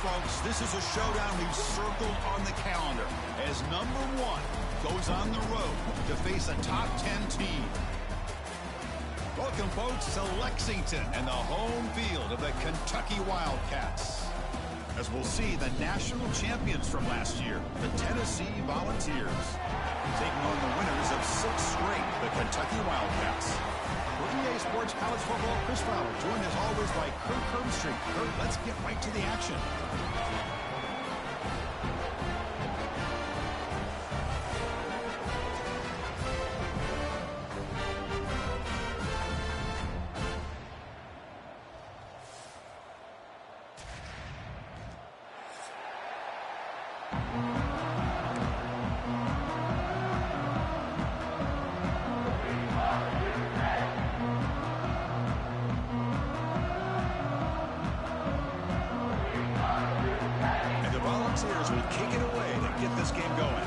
folks, this is a showdown we've circled on the calendar as number one goes on the road to face a top 10 team. Welcome, folks, to Lexington and the home field of the Kentucky Wildcats. As we'll see the national champions from last year, the Tennessee Volunteers, taking on the winners of 6 straight, the Kentucky Wildcats. For EA Sports College Football, Chris Fowler, joined as always by Kirk Herbstreit. Kirk, let's get right to the action. Will kick it away to get this game going.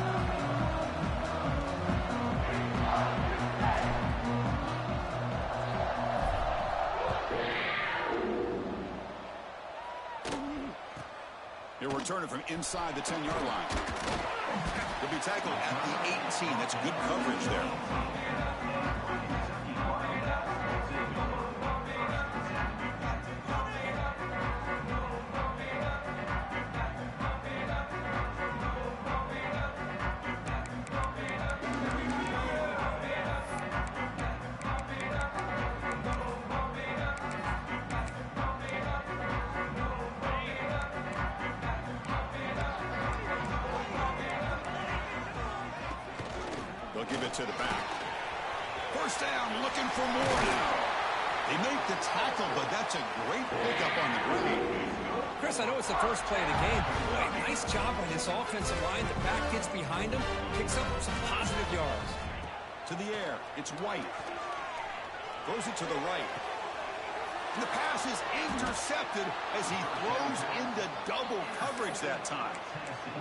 He'll return it from inside the 10-yard line. He'll be tackled at the 18. That's good coverage there. They'll give it to the back. First down, looking for more now. They make the tackle, but that's a great pickup on the ground. Chris, I know it's the first play of the game, but boy, nice job by this offensive line. The back gets behind him, picks up some positive yards. To the air, it's White. Throws it to the right. And the pass is intercepted as he throws into double coverage that time.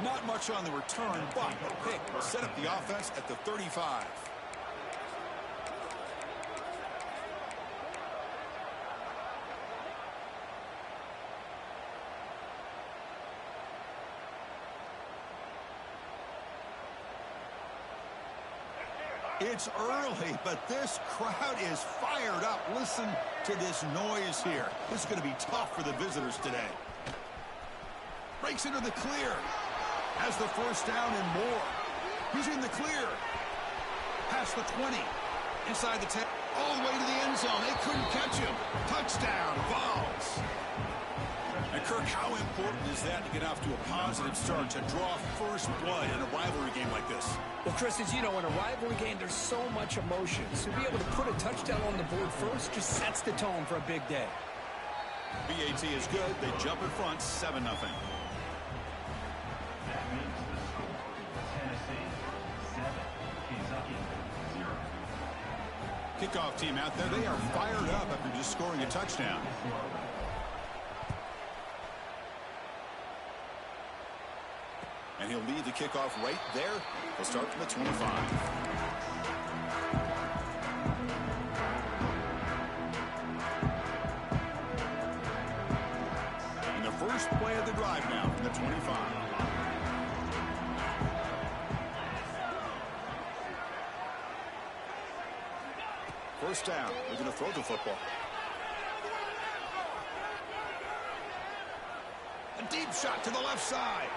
Not much on the return, but a pick will set up the offense at the 35. It's early, but this crowd is fired up. Listen to this noise here. This is going to be tough for the visitors today. Breaks into the clear. Has the first down and more. He's in the clear. Past the 20. Inside the 10. All the way to the end zone. They couldn't catch him. Touchdown, Vols. And Kirk, how important is that to get off to a positive start, to draw first blood in a rivalry game like this? Well, Chris, as you know, in a rivalry game, there's so much emotion. So to be able to put a touchdown on the board first just sets the tone for a big day. BAT is good. They jump in front, 7-0. Kickoff team out there. They are fired up after just scoring a touchdown. And he'll lead the kickoff right there. He'll start from the 25. And the first play of the drive now from the 25. First down. They're going to throw the football. A deep shot to the left side.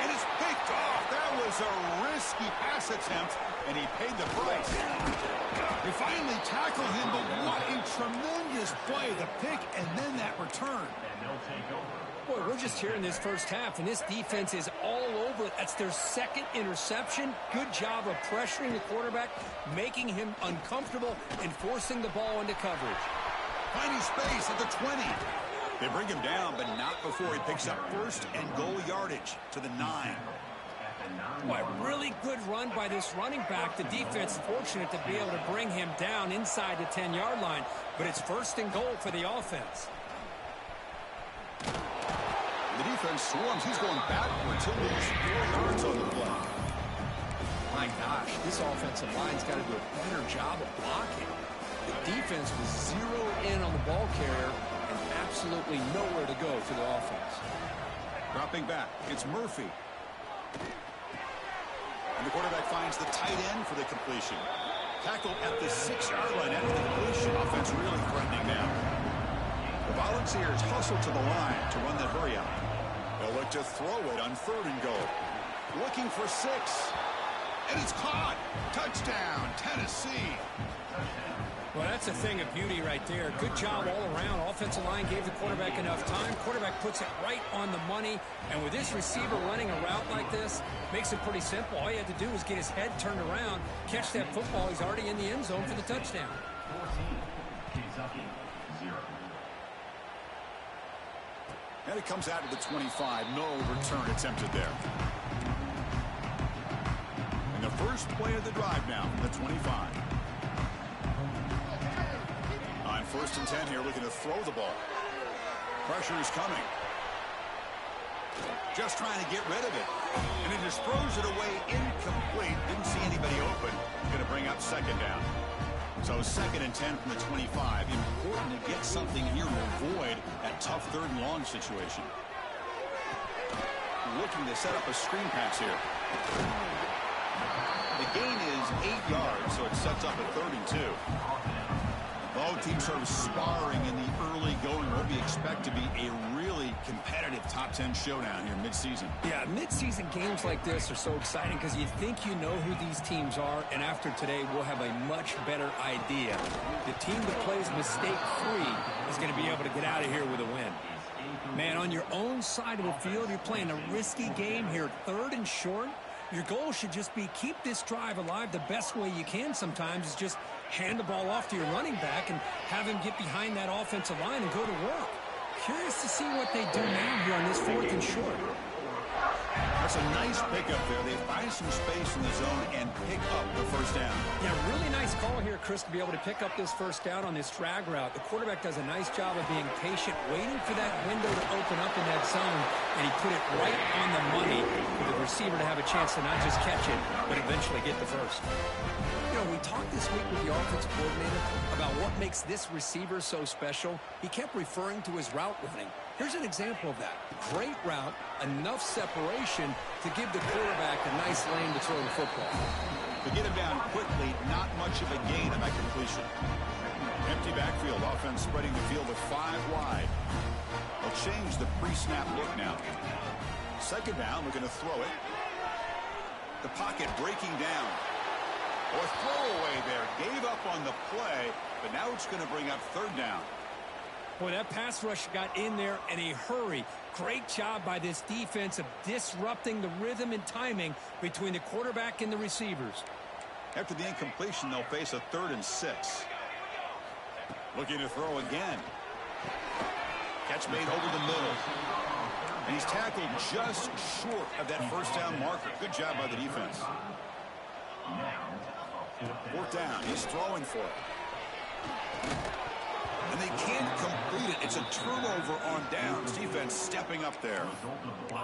And it's picked off. That was a risky pass attempt, and he paid the price. They finally tackled him, but what a tremendous play. The pick and then that return. Boy, we're just here in this first half, and this defense is all over it. That's their second interception. Good job of pressuring the quarterback, making him uncomfortable, and forcing the ball into coverage. Finding space at the 20. They bring him down, but not before he picks up first and goal yardage to the 9. Boy, really good run by this running back. The defense fortunate to be able to bring him down inside the 10-yard line, but it's first and goal for the offense. The defense swarms. He's going backwards. He'll lose 4 yards on the play. My gosh, this offensive line's got to do a better job of blocking. The defense was zeroed in on the ball carrier and absolutely nowhere to go for the offense. Dropping back, it's Murphy. And the quarterback finds the tight end for the completion. Tackled at the 6-yard line after the completion. Offense really threatening now. The Volunteers hustle to the line to run that hurry out. They'll look to throw it on 3rd and goal. Looking for 6. And it's caught. Touchdown, Tennessee. Well, that's a thing of beauty right there. Good job all around. Offensive line gave the quarterback enough time. Quarterback puts it right on the money. And with this receiver running a route like this, makes it pretty simple. All he had to do was get his head turned around, catch that football. He's already in the end zone for the touchdown. And it comes out to the 25. No return attempted there. And the first play of the drive now from the 25. On 1st and 10 here, looking to throw the ball. Pressure is coming. Just trying to get rid of it. And he just throws it away incomplete. Didn't see anybody open. Going to bring up 2nd down. So 2nd and 10 from the 25. Important to get something here to avoid that tough 3rd and long situation. Looking to set up a screen pass here. The gain is 8 yards, so it sets up a 3rd and 2. Both teams sort of sparring in the early going. What we expect to be a really competitive top 10 showdown here mid-season. Yeah, mid-season games like this are so exciting because you think you know who these teams are, and after today we'll have a much better idea. The team that plays mistake-free is going to be able to get out of here with a win. Man, on your own side of the field, you're playing a risky game here, 3rd and short. Your goal should just be keep this drive alive the best way you can sometimes is just hand the ball off to your running back and have him get behind that offensive line and go to work. Curious to see what they do now here on this 4th and short. That's a nice pickup there. They find some space in the zone and pick up the 1st down. Yeah, really nice call here, Chris, to be able to pick up this 1st down on this drag route. The quarterback does a nice job of being patient, waiting for that window to open up in that zone, and he put it right on the money for the receiver to have a chance to not just catch it, but eventually get the 1st. You know, we talked this week with the offensive coordinator about what makes this receiver so special. He kept referring to his route running. Here's an example of that. Great route, enough separation to give the quarterback a nice lane to throw the football. To get him down quickly, not much of a gain on that completion. Empty backfield, offense spreading the field with 5 wide. They'll change the pre-snap look now. 2nd down, we're going to throw it. The pocket breaking down. Or throwaway there. Gave up on the play, but now it's going to bring up 3rd down. Boy, that pass rush got in there in a hurry. Great job by this defense of disrupting the rhythm and timing between the quarterback and the receivers. After the incompletion, they'll face a 3rd and 6. Looking to throw again. Catch made over the middle. And he's tackled just short of that 1st down marker. Good job by the defense. 4th down. He's throwing for it. And they can't complete it. It's a turnover on downs. Defense stepping up there.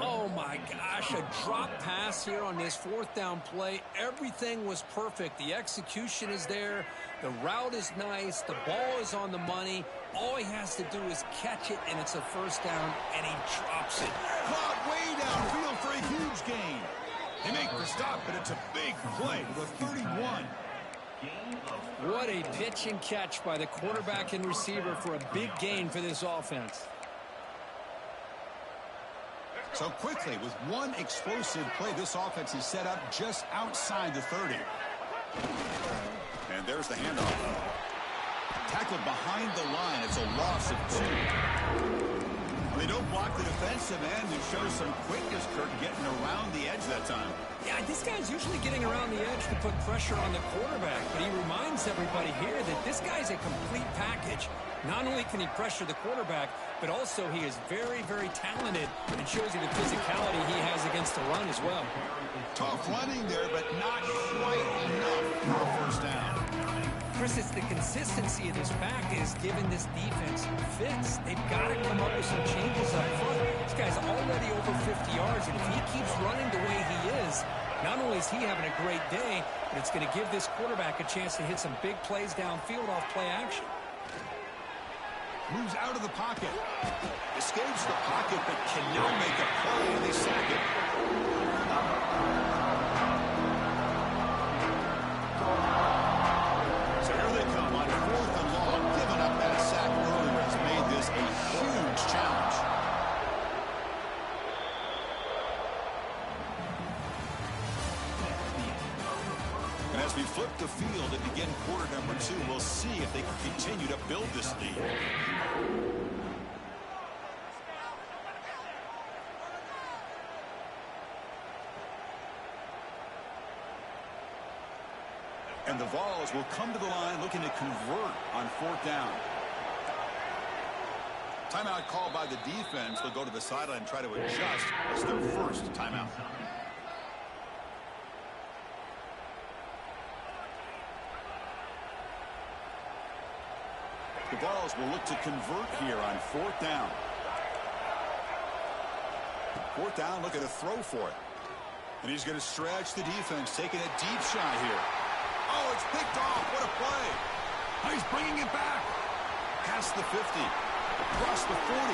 Oh, my gosh. A drop pass here on this 4th down play. Everything was perfect. The execution is there. The route is nice. The ball is on the money. All he has to do is catch it, and it's a 1st down, and he drops it. Caught way downfield for a huge gain. They make the stop, but it's a big play with a 31. What a pitch and catch by the quarterback and receiver for a big gain for this offense. So quickly, with one explosive play, this offense is set up just outside the 30. And there's the handoff. Tackled behind the line. It's a loss of 2. They don't block the defensive end and show some quickness, Kirk, getting around the edge that time. Yeah, this guy's usually getting around the edge to put pressure on the quarterback, but he reminds everybody here that this guy's a complete package. Not only can he pressure the quarterback, but also he is very, very talented and shows you the physicality he has against the run as well. Tough running there, but not quite enough for a 1st down. Chris, it's the consistency of this back is giving this defense fits. They've got to come up with some changes up front. This guy's already over 50 yards, and if he keeps running the way he is, not only is he having a great day, but it's going to give this quarterback a chance to hit some big plays downfield off play action. Moves out of the pocket. Escapes the pocket, but cannot make a play, and they sack it. So here they come on 4th and long. Giving up that sack earlier has made this a huge challenge. And as we flip the field and begin quarter number 2, we'll see if they can continue to build this lead. And the Vols will come to the line looking to convert on 4th down. Timeout called by the defense. They'll go to the sideline and try to adjust. It's their first timeout. The Vols will look to convert here on 4th down. 4th down, looking to throw for it. And he's going to stretch the defense, taking a deep shot here. Oh, it's picked off. What a play. Oh, he's bringing it back. Past the 50. Across the 40.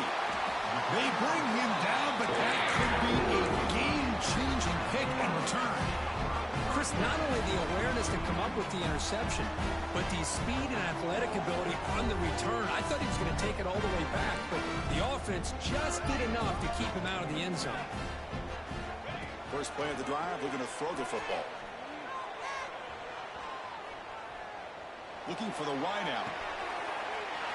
They bring him down, but that could be a game-changing pick and return. Chris, not only the awareness to come up with the interception, but the speed and athletic ability on the return. I thought he was going to take it all the way back, but the offense just did enough to keep him out of the end zone. First play of the drive, looking to throw the football. Looking for the wideout.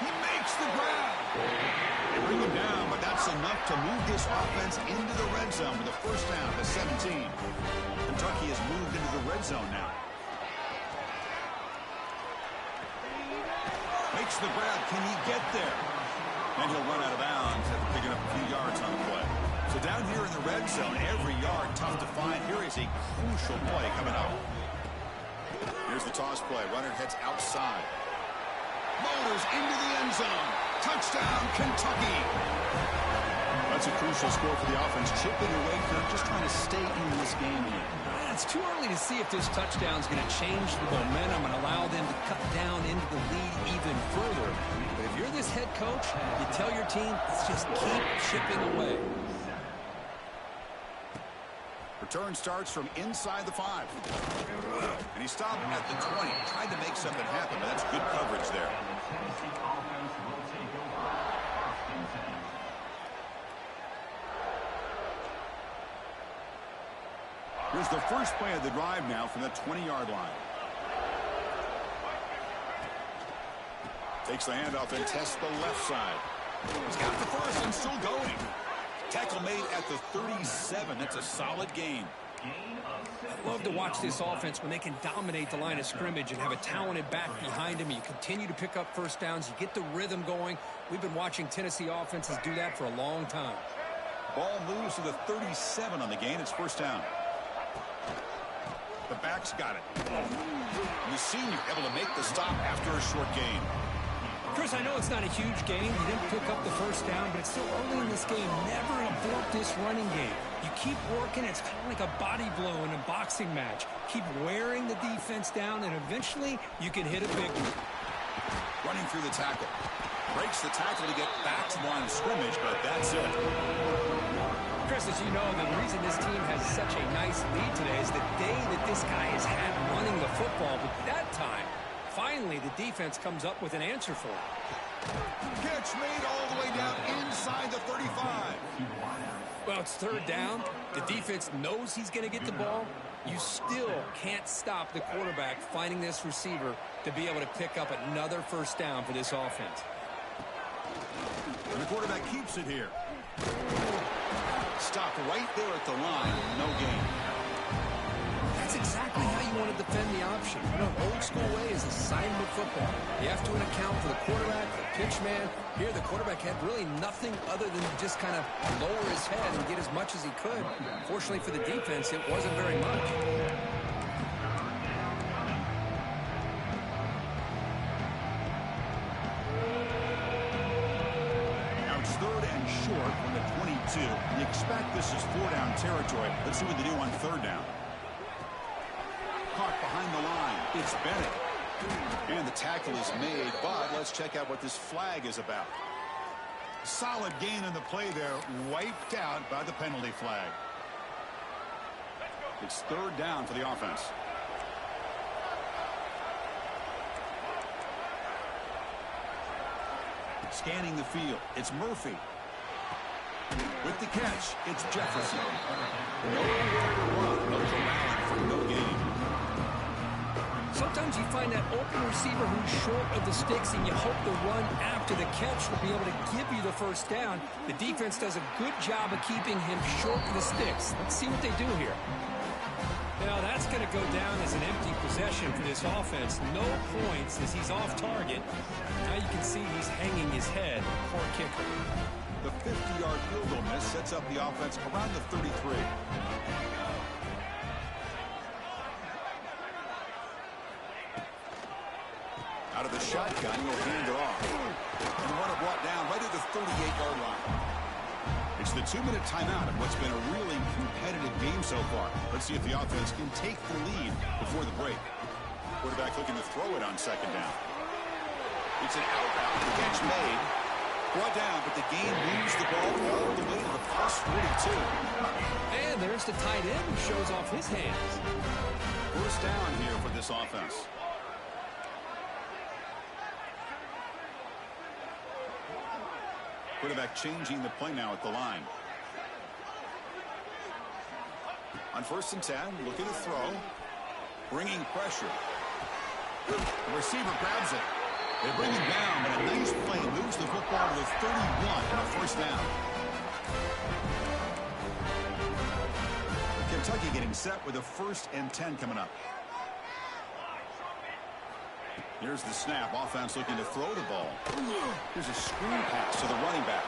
He makes the grab. They bring him down, but that's enough to move this offense into the red zone with a first down to 17. Kentucky has moved into the red zone now. Makes the grab. Can he get there? And he'll run out of bounds after picking up a few yards on the play. So down here in the red zone, every yard tough to find. Here is a crucial play coming up. Here's the toss play. Runner heads outside. Motors into the end zone. Touchdown, Kentucky. That's a crucial score for the offense. Chipping away, Kirk, just trying to stay in this game here. It's too early to see if this touchdown is going to change the momentum and allow them to cut down into the lead even further. But if you're this head coach, you tell your team, let's just keep chipping away. Return starts from inside the 5. And he stopped at the 20. Tried to make something happen, but that's good coverage there. Here's the first play of the drive now from the 20-yard line. Takes the handoff and tests the left side. He's got the first and still going. Tackle made at the 37. That's a solid gain. I love to watch this offense when they can dominate the line of scrimmage and have a talented back behind them. You continue to pick up first downs. You get the rhythm going. We've been watching Tennessee offenses do that for a long time. Ball moves to the 37 on the gain. It's first down. The back's got it. And the senior able to make the stop after a short gain. Chris, I know it's not a huge game. You didn't pick up the first down, but it's still early in this game. Never abort this running game. You keep working. It's kind of like a body blow in a boxing match. Keep wearing the defense down, and eventually you can hit a big one. Running through the tackle. Breaks the tackle to get back to the line of scrimmage, but that's it. Chris, as you know, the reason this team has such a nice lead today is the day that this guy has had running the football. But that time, finally, the defense comes up with an answer for it. Catch made all the way down inside the 35. Well, it's third down. The defense knows he's going to get the ball. You still can't stop the quarterback finding this receiver to be able to pick up another first down for this offense. And the quarterback keeps it here. Stopped right there at the line. No gain. That's exactly how you want to defend the option. You know, old school way is assignment football. You have to account for the quarterback, the pitch man. Here, the quarterback had really nothing other than just kind of lower his head and get as much as he could. Fortunately for the defense, it wasn't very much. Now it's third and short from the 22. You expect this is 4-down territory. Let's see what they do on third down. Caught behind the line. It's Bennett. And the tackle is made, but let's check out what this flag is about. Solid gain in the play there, wiped out by the penalty flag. It's third down for the offense. Scanning the field, it's Murphy. With the catch, it's Jefferson. Nowhere to run, no corralling for no gain. Sometimes you find that open receiver who's short of the sticks, and you hope the run after the catch will be able to give you the first down. The defense does a good job of keeping him short of the sticks. Let's see what they do here. Now, that's going to go down as an empty possession for this offense. No points as he's off target. Now you can see he's hanging his head. Poor kicker. The 50-yard field goal miss sets up the offense around the 33. Out of the shotgun, he'll hand it off. And the runner brought down right at the 38-yard line. It's the 2-minute timeout of what's been a really competitive game so far. Let's see if the offense can take the lead before the break. Quarterback looking to throw it on second down. It's an out-route. The catch made. Brought down, but the game moves the ball all the way to the plus 42. And there's the tight end who shows off his hands. First down here for this offense. Quarterback changing the play now at the line. On 1st and 10, looking to throw. Bringing pressure. The receiver grabs it. They bring him down, but a nice play moves the football to the 31 and a first down. Kentucky getting set with a 1st and 10 coming up. Here's the snap. Offense looking to throw the ball. Here's a screen pass to the running back.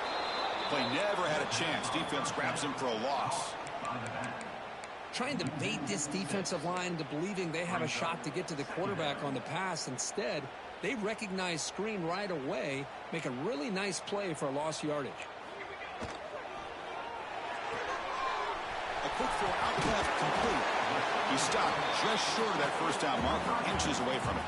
Play never had a chance. Defense grabs him for a loss. Trying to bait this defensive line into believing they have a shot to get to the quarterback on the pass. Instead, they recognize screen right away, make a really nice play for a lost yardage. A quick throw out left, complete. He stopped just short of that first down marker, inches away from it.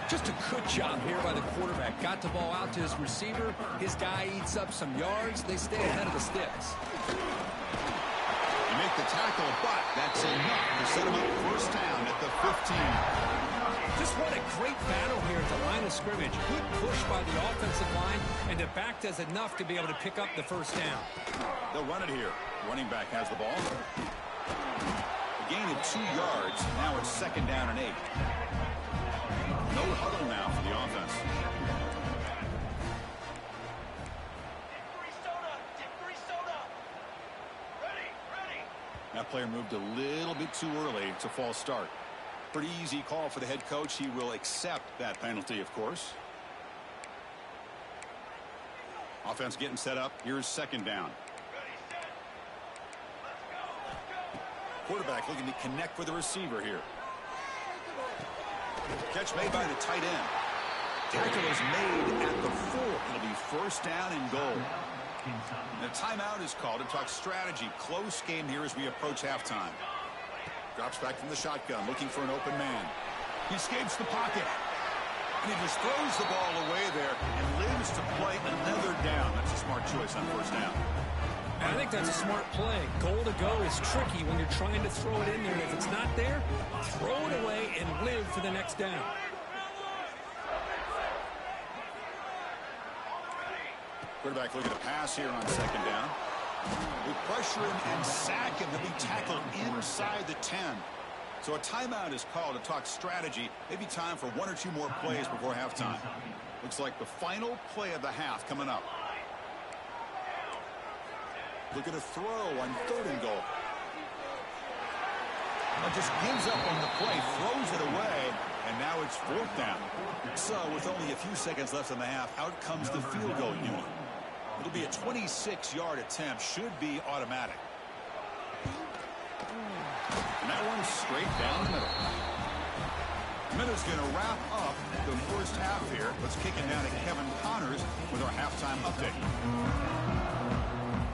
Just a good job here by the quarterback. Got the ball out to his receiver. His guy eats up some yards. They stay ahead of the sticks. You make the tackle, but that's enough to set him up first down at the 15. Just what a great battle here at the line of scrimmage. Good push by the offensive line, and the back does enough to be able to pick up the first down. They'll run it here. Running back has the ball. A gain of 2 yards. Now it's 2nd down and 8. No huddle now for the offense. That player moved a little bit too early. It's a false start. Pretty easy call for the head coach. He will accept that penalty, of course. Offense getting set up. Here's 2nd down. Quarterback looking to connect with the receiver here. Catch made by the tight end. Tackle is made at the 4. It'll be first down and goal. The timeout is called to talk strategy. Close game here as we approach halftime. Drops back from the shotgun, looking for an open man. He escapes the pocket. And he just throws the ball away there and lives to play another down. That's a smart choice on first down. I think that's a smart play. Goal to go is tricky when you're trying to throw it in there. If it's not there, throw it away and live for the next down. Quarterback looking to pass here on 2nd down. We pressure him and sack him to be tackled inside the 10. So a timeout is called to talk strategy. Maybe time for 1 or 2 more plays before halftime. Looks like the final play of the half coming up. Looking to throw on 3rd and goal. Just gives up on the play, throws it away, and now it's 4th down. So with only a few seconds left in the half, out comes the field goal unit. It'll be a 26-yard attempt, should be automatic. And that one's straight down the middle. Minute's going to wrap up the first half here. Let's kick it down to Kevin Connors with our halftime update.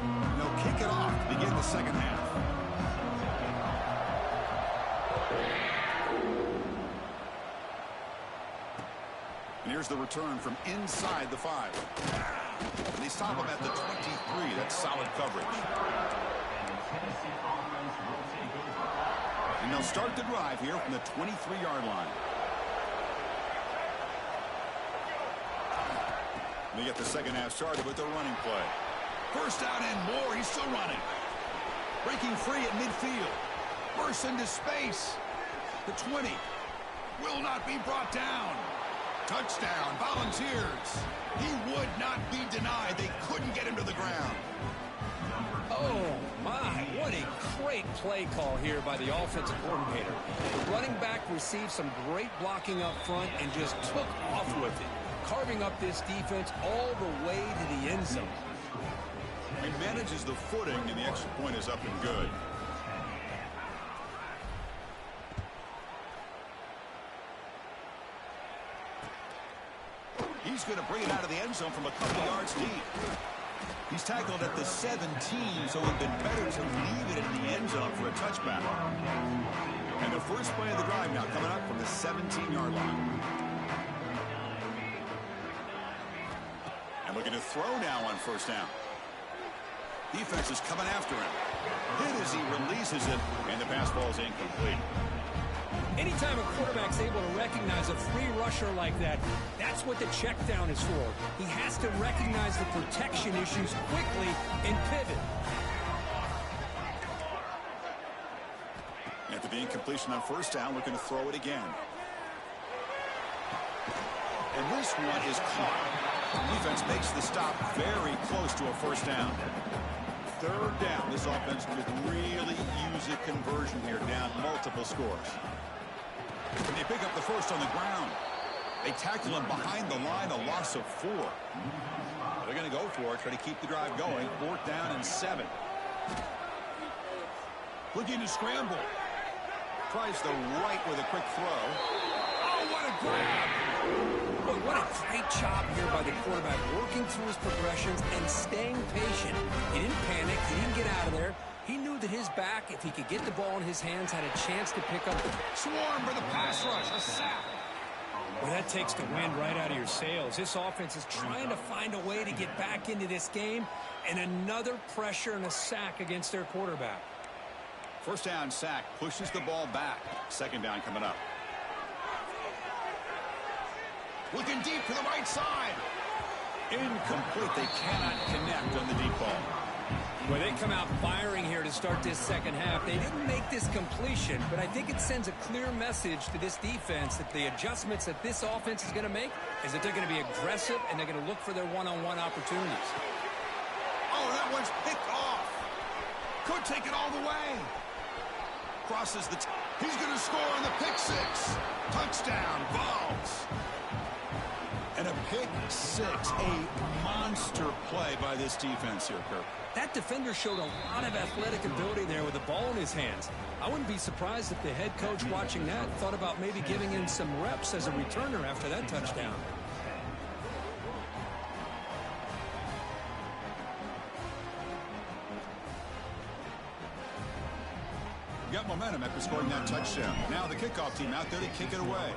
And they'll kick it off to begin the second half. And here's the return from inside the 5. And they stop him at the 23. That's solid coverage. And they'll start the drive here from the 23-yard line. They get the second half started with the running play. First down and more. He's still running. Breaking free at midfield. Bursts into space. The 20 will not be brought down. Touchdown, Volunteers. He would not be denied. They couldn't get him to the ground. Oh, my. What a great play call here by the offensive coordinator. The running back received some great blocking up front and just took off with it, carving up this defense all the way to the end zone. He manages the footing, and the extra point is up and good. He's going to bring it out of the end zone from a couple yards deep. He's tackled at the 17, so it would have been better to leave it in the end zone for a touchback. And the first play of the drive now coming up from the 17-yard line. And looking to throw now on first down. Defense is coming after him. Hit as he releases it, and the pass ball is incomplete. Anytime a quarterback's able to recognize a free rusher like that, that's what the check down is for. He has to recognize the protection issues quickly and pivot. After the incompletion on first down, looking to throw it again. And this one is caught. Defense makes the stop very close to a first down. Third down. This offense could really use a conversion here, down multiple scores. And they pick up the first on the ground. They tackle him behind the line, a loss of 4. They're going to go for it, try to keep the drive going. 4th down and 7. Looking to scramble. Tries the right with a quick throw. Oh, what a grab! Boy, what a great job here by the quarterback, working through his progressions and staying patient. He didn't panic. He didn't get out of there. He knew that his back, if he could get the ball in his hands, had a chance to pick up. Swarm for the pass rush. A sack. Well, that takes the wind right out of your sails. This offense is trying to find a way to get back into this game, and another pressure and a sack against their quarterback. First down sack, pushes the ball back. Second down coming up. Looking deep to the right side. Incomplete. They cannot connect on the deep ball. Well, they come out firing here to start this second half. They didn't make this completion, but I think it sends a clear message to this defense that the adjustments that this offense is going to make is that they're going to be aggressive and they're going to look for their one-on-one opportunities. Oh, that one's picked off. Could take it all the way. Crosses the... He's going to score on the pick six. Touchdown, Vols. And a pick six, a monster play by this defense here, Kirk. That defender showed a lot of athletic ability there with the ball in his hands. I wouldn't be surprised if the head coach watching that thought about maybe giving him some reps as a returner after that touchdown. Got momentum after scoring that touchdown. Now the kickoff team out there to kick it away.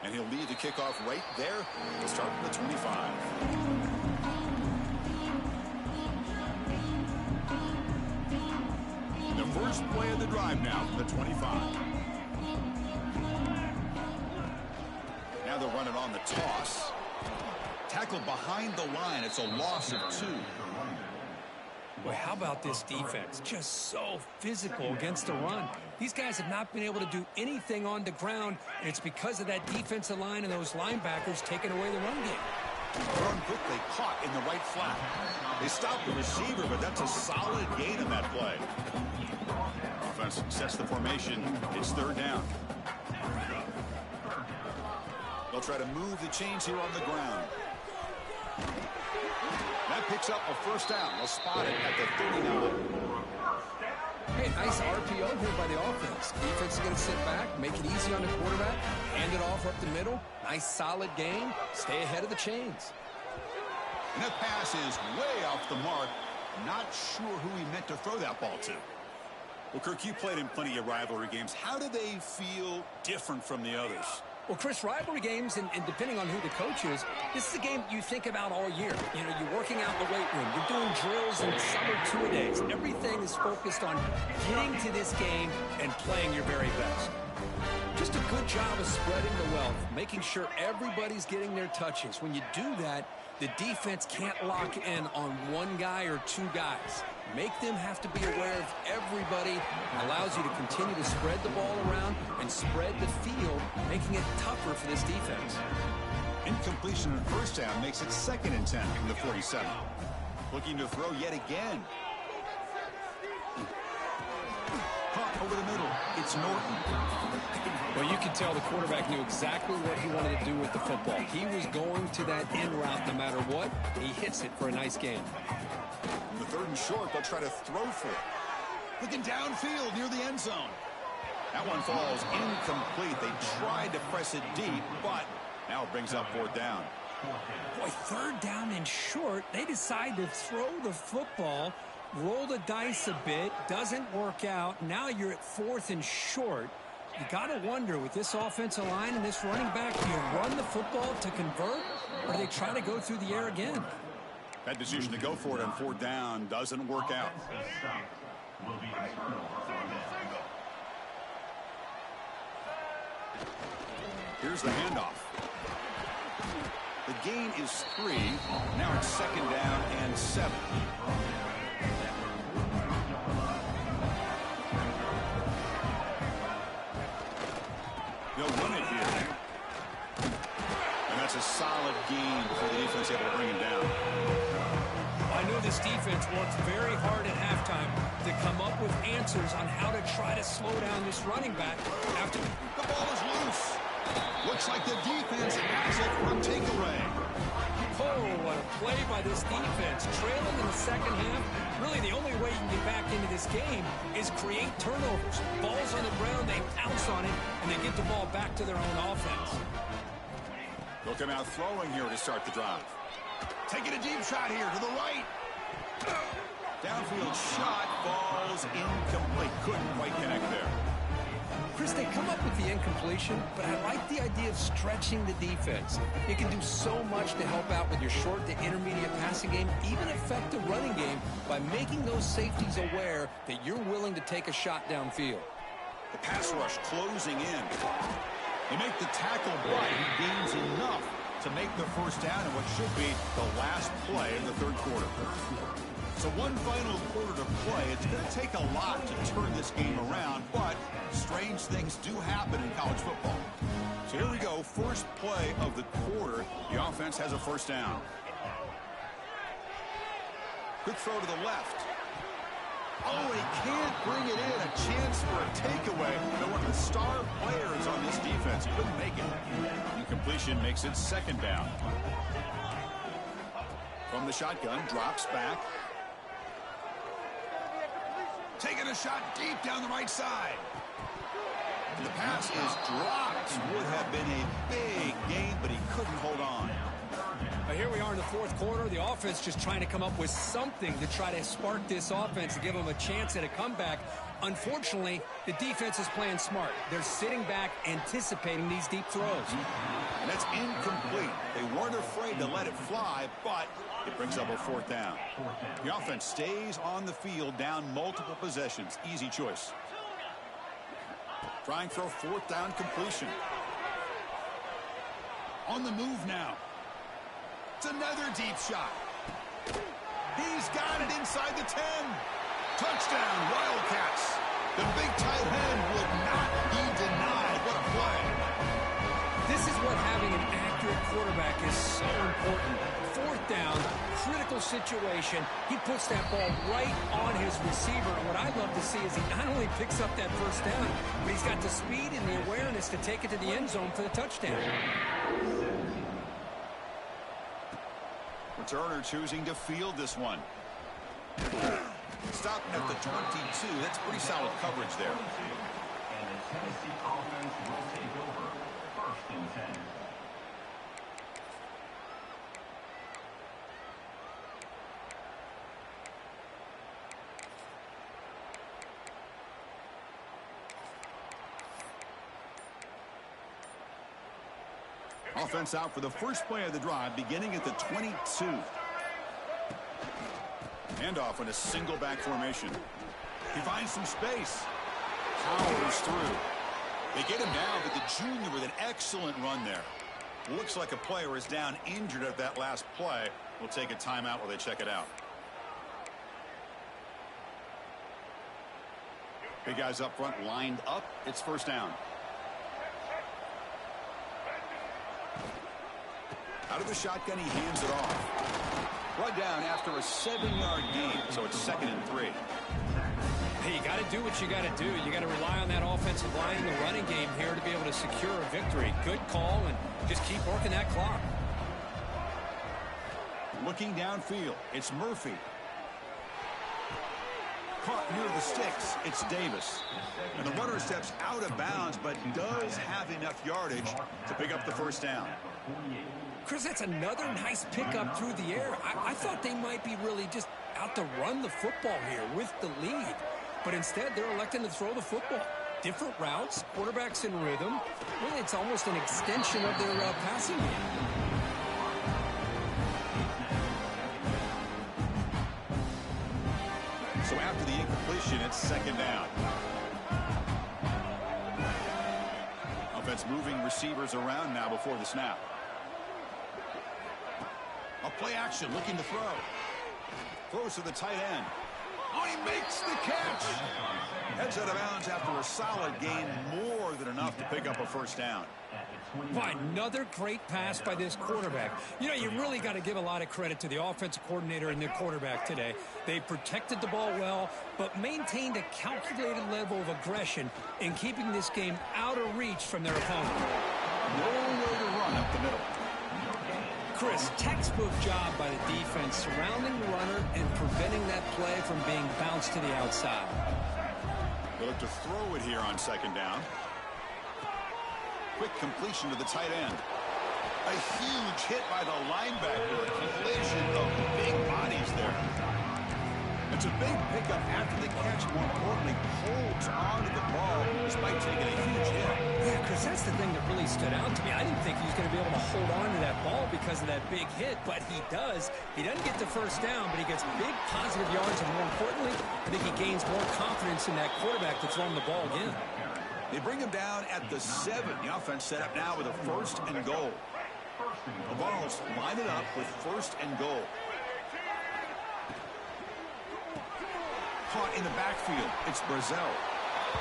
And he'll lead the kickoff right there. He'll start from the 25. The first play of the drive now from the 25. Now they'll run it on the toss. Tackled behind the line. It's a loss of 2. Boy, how about this defense? Just so physical against the run. These guys have not been able to do anything on the ground, and it's because of that defensive line and those linebackers taking away the run game. Run quickly, caught in the right flat. They stopped the receiver, but that's a solid gain on that play. Offense sets the formation. It's third down. They'll try to move the chains here on the ground. That picks up a first down. They'll spot it at the 39. Hey, nice RPO here by the offense. Defense is going to sit back, make it easy on the quarterback, hand it off up the middle. Nice solid gain. Stay ahead of the chains. And that pass is way off the mark. Not sure who he meant to throw that ball to. Well, Kirk, you played in plenty of rivalry games. How do they feel different from the others? Well, Chris, rivalry games, and depending on who the coach is, this is a game you think about all year. You know, you're working out in the weight room. You're doing drills and summer two-a-days. Everything is focused on getting to this game and playing your very best. Just a good job of spreading the wealth, making sure everybody's getting their touches. When you do that, the defense can't lock in on one guy or two guys. Make them have to be aware of everybody. It allows you to continue to spread the ball around and spread the field, making it tougher for this defense. Incompletion in first down makes it 2nd and 10 from the 47. Looking to throw yet again. Caught over the middle. It's Norton. Well, you can tell the quarterback knew exactly what he wanted to do with the football. He was going to that in route no matter what. He hits it for a nice gain. The 3rd and short, they'll try to throw for it. Looking downfield near the end zone. That one falls incomplete. They tried to press it deep, but now it brings up 4th down. Boy, 3rd down and short. They decide to throw the football, roll the dice a bit, doesn't work out. Now you're at 4th and short. You got to wonder, with this offensive line and this running back, do you run the football to convert, or do they try to go through the air again? That decision to go for it on 4th down doesn't work out. Here's the handoff. The gain is 3. Now it's 2nd down and 7. They'll run it here. And that's a solid gain before the defense able to bring him down. I knew this defense worked very hard at halftime to come up with answers on how to try to slow down this running back after the ball is loose. Looks like the defense has it from takeaway. Oh, what a play by this defense. Trailing in the second half, really the only way you can get back into this game is create turnovers. Ball's on the ground, they pounce on it, and they get the ball back to their own offense. They'll come out throwing here to start the drive. Taking a deep shot here to the right. Downfield shot falls incomplete. Couldn't quite connect there. Chris, they come up with the incompletion, but I like the idea of stretching the defense. You can do so much to help out with your short to intermediate passing game, even affect the running game by making those safeties aware that you're willing to take a shot downfield. The pass rush closing in. They make the tackle, but he gains enough to make the first down in what should be the last play in the 3rd quarter. So one final quarter to play. It's going to take a lot to turn this game around, but strange things do happen in college football. So here we go, first play of the quarter. The offense has a first down. Quick throw to the left. Oh, he can't bring it in. A chance for a takeaway. They're one of the star players on this defense. He couldn't make it. Incompletion makes it 2nd down. From the shotgun, drops back. Taking a shot deep down the right side. The pass is dropped. Would have been a big gain, but he couldn't hold on. Here we are in the 4th quarter. The offense just trying to come up with something to try to spark this offense and give them a chance at a comeback. Unfortunately, the defense is playing smart. They're sitting back, anticipating these deep throws. And that's incomplete. They weren't afraid to let it fly, but it brings up a 4th down. The offense stays on the field, down multiple possessions. Easy choice. Trying for a 4th down completion. On the move now. It's another deep shot. He's got it inside the 10. Touchdown, Wildcats. The big tight end would not be denied. What a play. This is what having an accurate quarterback is so important. 4th down, critical situation. He puts that ball right on his receiver. And what I love to see is he not only picks up that first down, but he's got the speed and the awareness to take it to the end zone for the touchdown. Returner choosing to field this one. Stopping at the 22. That's pretty solid coverage there. And the Tennessee offense will take over 1st and 10. Offense out for the first play of the drive, beginning at the 22. Handoff in a single back formation. He finds some space. Powers through. They get him down, but the junior with an excellent run there. Looks like a player is down injured at that last play. We'll take a timeout while they check it out. Big guys up front lined up. It's first down. Out of the shotgun, he hands it off. Brought down after a 7-yard gain, so it's 2nd and 3. Hey, you got to do what you got to do. You got to rely on that offensive line in the running game here to be able to secure a victory. Good call, and just keep working that clock. Looking downfield, it's Murphy. Caught near the sticks, it's Davis. And the runner steps out of bounds, but does have enough yardage to pick up the first down. Chris, that's another nice pickup through the air. I thought they might be really just out to run the football here with the lead. But instead, they're electing to throw the football. Different routes, quarterbacks in rhythm. Really, it's almost an extension of their passing game. So after the incompletion, it's 2nd down. Offense moving receivers around now before the snap. A play action, looking to throw. Throws to the tight end. Oh, he makes the catch. Heads out of bounds after a solid gain, more than enough to pick up a first down. Boy, another great pass by this quarterback. You know, you really got to give a lot of credit to the offensive coordinator and the quarterback today. They protected the ball well, but maintained a calculated level of aggression in keeping this game out of reach from their opponent. No way to run up the middle. Chris, textbook job by the defense surrounding the runner and preventing that play from being bounced to the outside. They look to throw it here on 2nd down. Quick completion to the tight end. A huge hit by the linebacker. A collision of big bodies there. It's a big pickup after the catch. More importantly, holds on to the ball despite taking a huge hit. Yeah, Chris, that's the thing that really stood out to me. I didn't think he was going to be able to hold on to that ball because of that big hit, but he does. He doesn't get the first down, but he gets big positive yards, and more importantly, I think he gains more confidence in that quarterback to throw him the ball again. They bring him down at the 7. The offense set up now with a 1st and goal. The Vols line it up with 1st and goal. Caught in the backfield. It's Brazel.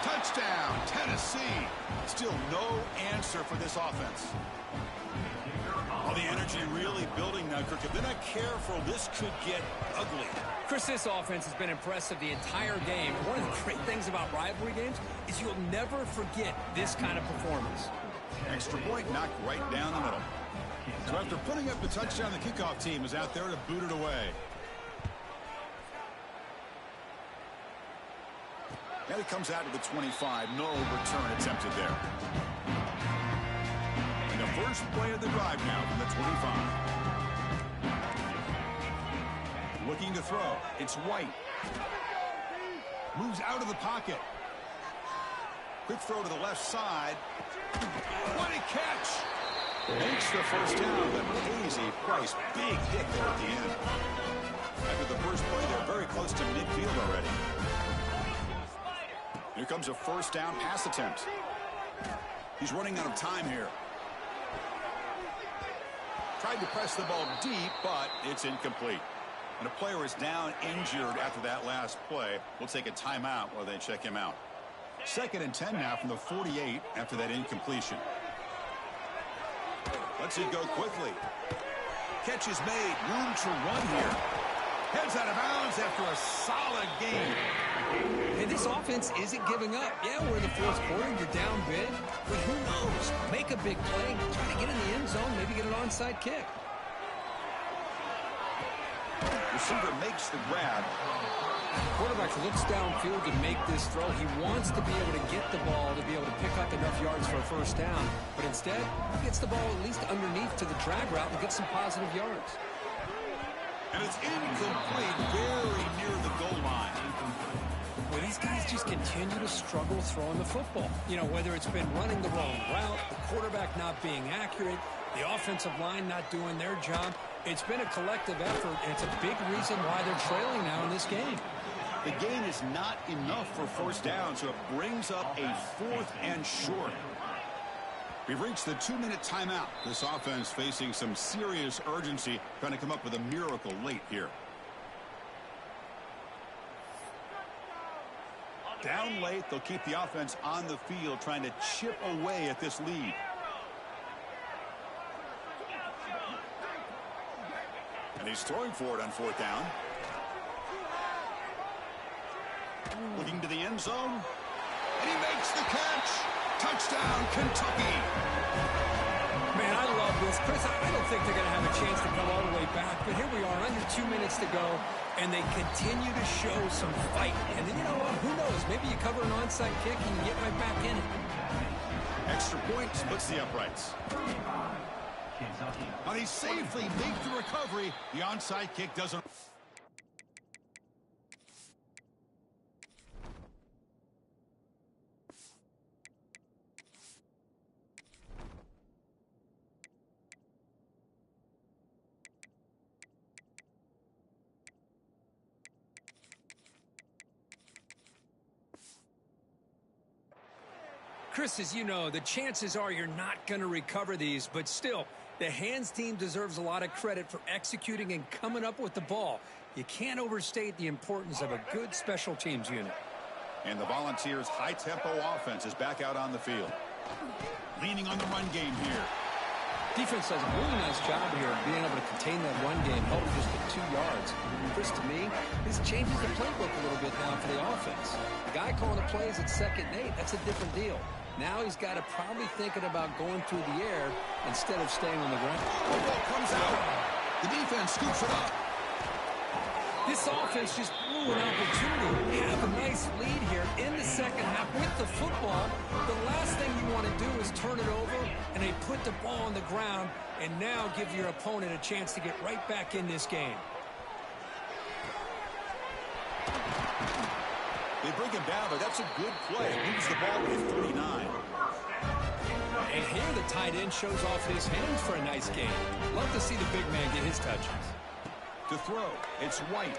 Touchdown, Tennessee. Still no answer for this offense. All the energy really building now, Kirk. If they're not careful, this could get ugly. Chris, this offense has been impressive the entire game. One of the great things about rivalry games is you'll never forget this kind of performance. Extra point knocked right down the middle. So after putting up the touchdown, the kickoff team is out there to boot it away. And it comes out to the 25. No return attempted there. And the first play of the drive now from the 25. Looking to throw. It's White. Moves out of the pocket. Quick throw to the left side. What a catch! Makes the first down, but pays a price. Big hit there at the end. After the first play, they're very close to midfield already. Here comes a first down pass attempt. He's running out of time here. Tried to press the ball deep, but it's incomplete. And a player is down injured after that last play. We'll take a timeout while they check him out. 2nd and 10 now from the 48 after that incompletion. Let's it go quickly. Catch is made. Room to run here. Heads out of bounds after a solid game. Hey, this offense isn't giving up. Yeah, we're in the 4th quarter. You're down big. But who knows? Make a big play. Try to get in the end zone. Maybe get an onside kick. Receiver makes the grab. Quarterback looks downfield to make this throw. He wants to be able to get the ball to be able to pick up enough yards for a first down. But instead, he gets the ball at least underneath to the drag route and gets some positive yards. And it's incomplete, very near the goal line. Well, these guys just continue to struggle throwing the football. You know, whether it's been running the wrong route, the quarterback not being accurate, The offensive line not doing their job. It's been a collective effort, and it's a big reason why they're trailing now in this game. The gain is not enough for first down, so it brings up a 4th and short. We've reached the 2-minute timeout. This offense facing some serious urgency, trying to come up with a miracle late here. Down late, they'll keep the offense on the field, trying to chip away at this lead. And he's throwing for it on 4th down. Looking to the end zone. And he makes the catch. Touchdown, Kentucky. Man, I love this. Chris, I don't think they're going to have a chance to come all the way back, but here we are, under 2 minutes to go, and they continue to show some fight. And you know what? Who knows? Maybe you cover an onside kick and you get right back in it. Extra point splits the uprights. But he safely makes the recovery. The onside kick doesn't. Chris, as you know, the chances are you're not going to recover these, but still, the hands team deserves a lot of credit for executing and coming up with the ball. You can't overstate the importance of a good special teams unit. And the Volunteers' high-tempo offense is back out on the field. Leaning on the run game here. Defense does a really nice job here of being able to contain that run game, held it just to 2 yards. Chris, to me, this changes the playbook a little bit now for the offense. The guy calling the plays at 2nd and 8, that's a different deal. Now he's got to probably thinking about going through the air instead of staying on the ground. The ball comes out. The defense scoops it up. This offense just blew an opportunity. They have a nice lead here in the second half with the football. The last thing you want to do is turn it over, and they put the ball on the ground and now give your opponent a chance to get right back in this game. They bring him down, but that's a good play. Moves the ball with 39. And here the tight end shows off his hands for a nice game. Love to see the big man get his touches. To throw, it's White.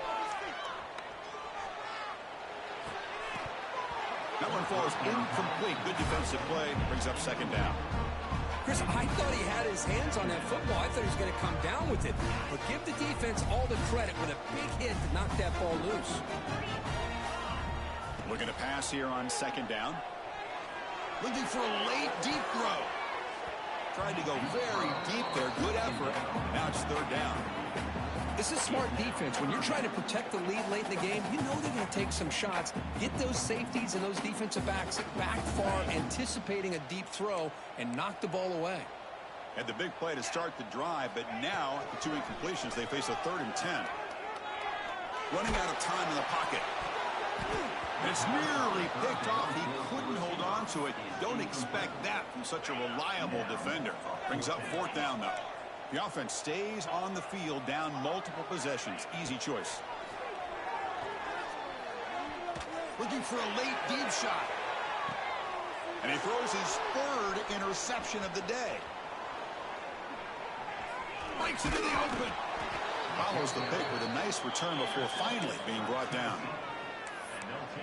That one falls incomplete. Good defensive play. Brings up 2nd down. Chris, I thought he had his hands on that football. I thought he was going to come down with it. But give the defense all the credit with a big hit to knock that ball loose. Looking to pass here on 2nd down. Looking for a late, deep throw. Tried to go very deep there. Good effort. Now it's 3rd down. This is smart defense. When you're trying to protect the lead late in the game, you know they're going to take some shots. Get those safeties and those defensive backs back far, anticipating a deep throw, and knock the ball away. Had the big play to start the drive, but now, the 2 incompletions, they face a 3rd and 10. Running out of time in the pocket. It's nearly picked off. He couldn't hold on to it. Don't expect that from such a reliable defender. Brings up 4th down, though. The offense stays on the field, down multiple possessions. Easy choice. Looking for a late deep shot. And he throws his 3rd interception of the day. Breaks into the open. Follows the pick with a nice return before finally being brought down.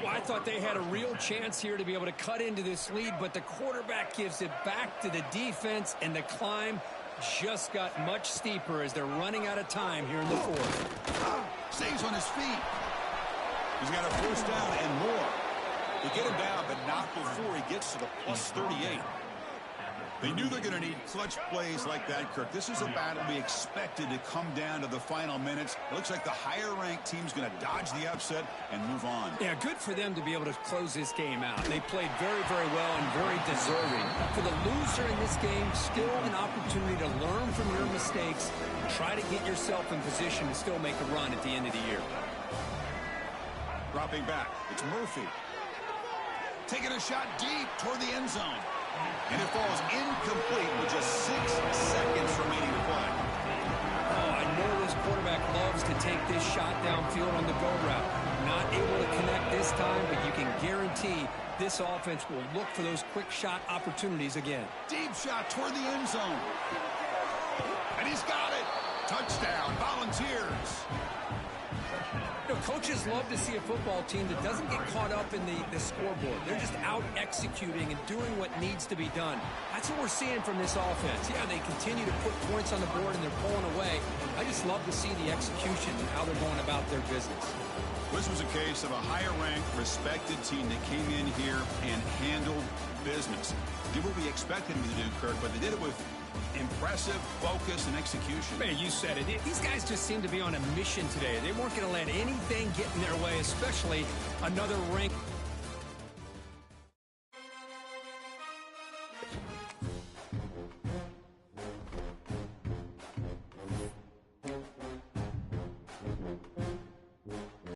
Well, I thought they had a real chance here to be able to cut into this lead, but the quarterback gives it back to the defense, and the climb just got much steeper as they're running out of time here in the 4th. Stays on his feet. He's got a 1st down and more. They get him down, but not before he gets to the plus 38. They knew they're going to need clutch plays like that, Kirk. This is a battle we expected to come down to the final minutes. It looks like the higher-ranked team's going to dodge the upset and move on. Yeah, good for them to be able to close this game out. They played very, very well and very deserving. For the loser in this game, still an opportunity to learn from your mistakes. Try to get yourself in position to still make a run at the end of the year. Dropping back, it's Murphy. Taking a shot deep toward the end zone. And it falls incomplete with just 6 seconds remaining to play. Oh, I know this quarterback loves to take this shot downfield on the go route. Not able to connect this time, but you can guarantee this offense will look for those quick shot opportunities again. Deep shot toward the end zone. And he's got it. Touchdown, Volunteers. You know, coaches love to see a football team that doesn't get caught up in the scoreboard. They're just out executing and doing what needs to be done. That's what we're seeing from this offense. Yeah, they continue to put points on the board and they're pulling away. I just love to see the execution and how they're going about their business. This was a case of a higher-ranked, respected team that came in here and handled business. Did what we expected them to do, Kirk, but they did it with impressive focus and execution. Man, you said it. These guys just seem to be on a mission today. They weren't going to let anything get in their way, especially another ranked